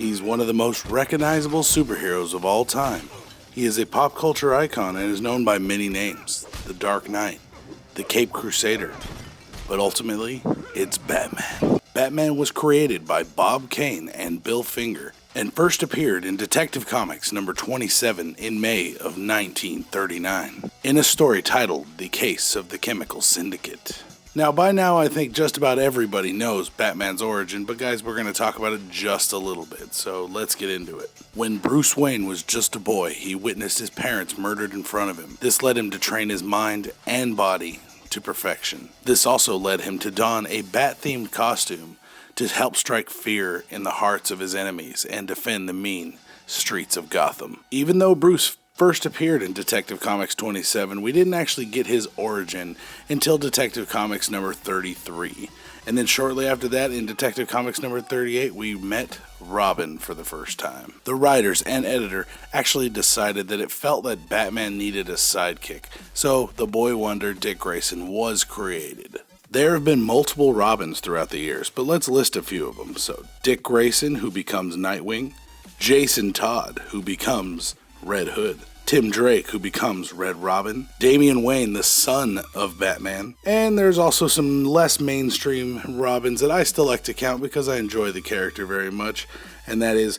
He's one of the most recognizable superheroes of all time. He is a pop culture icon and is known by many names. The Dark Knight, the Caped Crusader, but ultimately, it's Batman. Batman was created by Bob Kane and Bill Finger and first appeared in Detective Comics number 27 in May of 1939 in a story titled The Case of the Chemical Syndicate. Now, by now, I think just about everybody knows Batman's origin, but guys, we're going to talk about it just a little bit, so let's get into it. When Bruce Wayne was just a boy, he witnessed his parents murdered in front of him. This led him to train his mind and body to perfection. This also led him to don a bat-themed costume to help strike fear in the hearts of his enemies and defend the mean streets of Gotham. Even though Bruce first appeared in Detective Comics 27, we didn't actually get his origin until Detective Comics number 33. And then shortly after that, in Detective Comics number 38, we met Robin for the first time. The writers and editor actually decided that it felt that Batman needed a sidekick, so the boy wonder Dick Grayson was created. There have been multiple Robins throughout the years, but let's list a few of them. So Dick Grayson, who becomes Nightwing, Jason Todd, who becomes Red Hood, Tim Drake, who becomes Red Robin, Damian Wayne, the son of Batman, and there's also some less mainstream Robins that I still like to count because I enjoy the character very much, and that is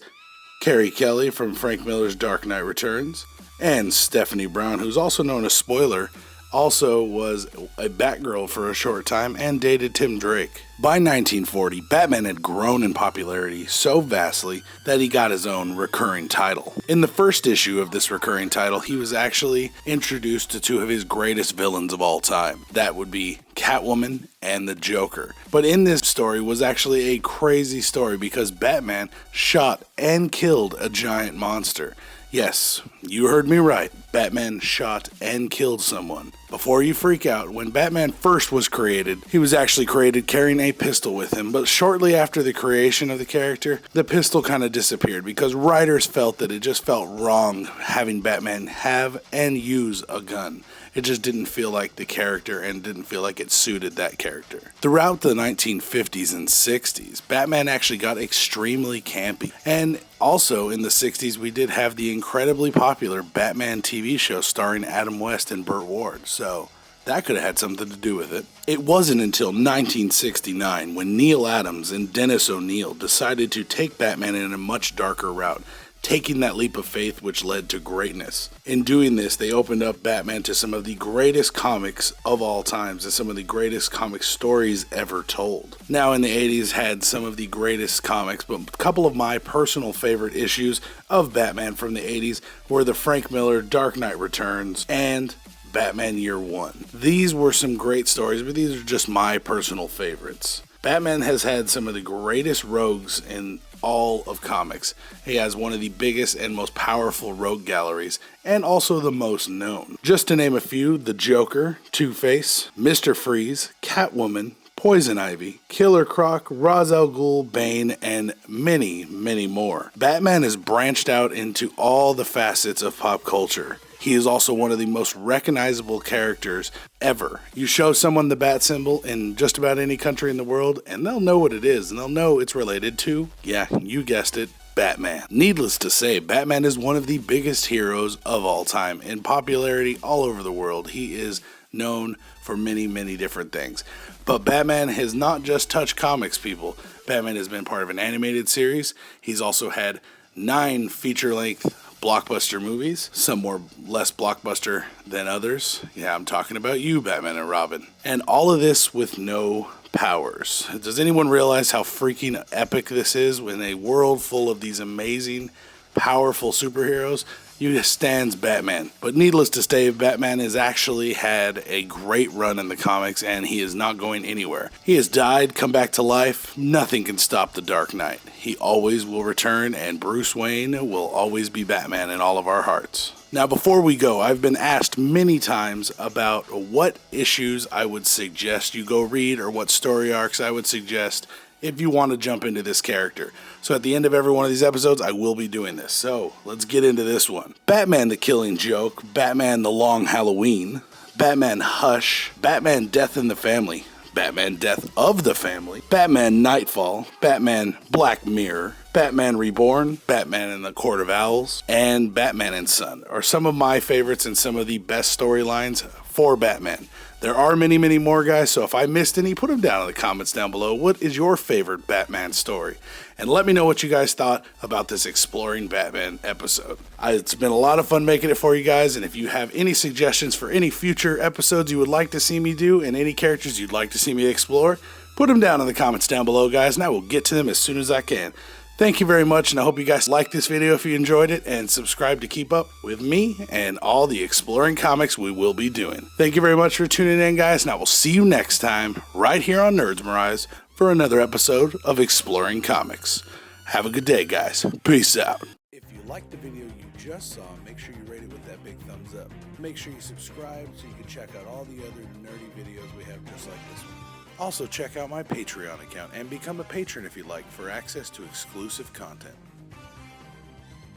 Carrie Kelly from Frank Miller's Dark Knight Returns, and Stephanie Brown, who's also known as Spoiler, also was a Batgirl for a short time and dated Tim Drake. By 1940, Batman had grown in popularity so vastly that he got his own recurring title. In the first issue of this recurring title, he was actually introduced to two of his greatest villains of all time. That would be Catwoman and the Joker. But in this story was actually a crazy story because Batman shot and killed a giant monster. Yes, you heard me right. Batman shot and killed someone. Before you freak out, when Batman first was created, he was actually created carrying a pistol with him, but shortly after the creation of the character, the pistol kind of disappeared because writers felt that it just felt wrong having Batman have and use a gun. It just didn't feel like the character and didn't feel like it suited that character. Throughout the 1950s and 60s, Batman actually got extremely campy. And also in the 60s, we did have the incredibly popular Batman TV show starring Adam West and Burt Ward, so that could have had something to do with it. It wasn't until 1969 when Neil Adams and Dennis O'Neil decided to take Batman in a much darker route, taking that leap of faith which led to greatness. In doing this, they opened up Batman to some of the greatest comics of all times and some of the greatest comic stories ever told. Now in the 80s had some of the greatest comics, but a couple of my personal favorite issues of Batman from the 80s were the Frank Miller Dark Knight Returns and Batman Year One. These were some great stories, but these are just my personal favorites. Batman has had some of the greatest rogues in all of comics. He has one of the biggest and most powerful rogue galleries, and also the most known. Just to name a few, the Joker, Two-Face, Mr. Freeze, Catwoman, Poison Ivy, Killer Croc, Ra's al Ghul, Bane, and many, many more. Batman has branched out into all the facets of pop culture. He is also one of the most recognizable characters ever. You show someone the bat symbol in just about any country in the world, and they'll know what it is, and they'll know it's related to, yeah, you guessed it, Batman. Needless to say, Batman is one of the biggest heroes of all time. In popularity all over the world, he is known for many, many different things. But Batman has not just touched comics, people. Batman has been part of an animated series. He's also had 9 feature-length blockbuster movies, some more less blockbuster than others. Yeah, I'm talking about you, Batman and Robin. And all of this with no powers. Does anyone realize how freaking epic this is in a world full of these amazing, powerful superheroes? You stands Batman. But needless to say, Batman has actually had a great run in the comics and he is not going anywhere. He has died, come back to life. Nothing can stop the Dark Knight. He always will return and Bruce Wayne will always be Batman in all of our hearts. Now before we go, I've been asked many times about what issues I would suggest you go read or what story arcs I would suggest if you want to jump into this character. So at the end of every one of these episodes, I will be doing this. So let's get into this one. Batman the Killing Joke, Batman the Long Halloween, Batman Hush, Batman Death in the Family, Batman Death of the Family, Batman Nightfall, Batman Black Mirror, Batman Reborn, Batman in the Court of Owls, and Batman and Son are some of my favorites and some of the best storylines for Batman. There are many, many more, guys, so if I missed any, put them down in the comments down below. What is your favorite Batman story? And let me know what you guys thought about this Exploring Batman episode. It's been a lot of fun making it for you guys, and if you have any suggestions for any future episodes you would like to see me do and any characters you'd like to see me explore, put them down in the comments down below, guys, and I will get to them as soon as I can. Thank you very much, and I hope you guys liked this video if you enjoyed it, and subscribe to keep up with me and all the exploring comics we will be doing. Thank you very much for tuning in, guys, and I will see you next time right here on Nerdsmerize for another episode of Exploring Comics. Have a good day, guys. Peace out. If you liked the video you just saw, make sure you rate it with that big thumbs up. Make sure you subscribe so you can check out all the other nerdy videos we have just like this one. Also, check out my Patreon account and become a patron if you'd like for access to exclusive content.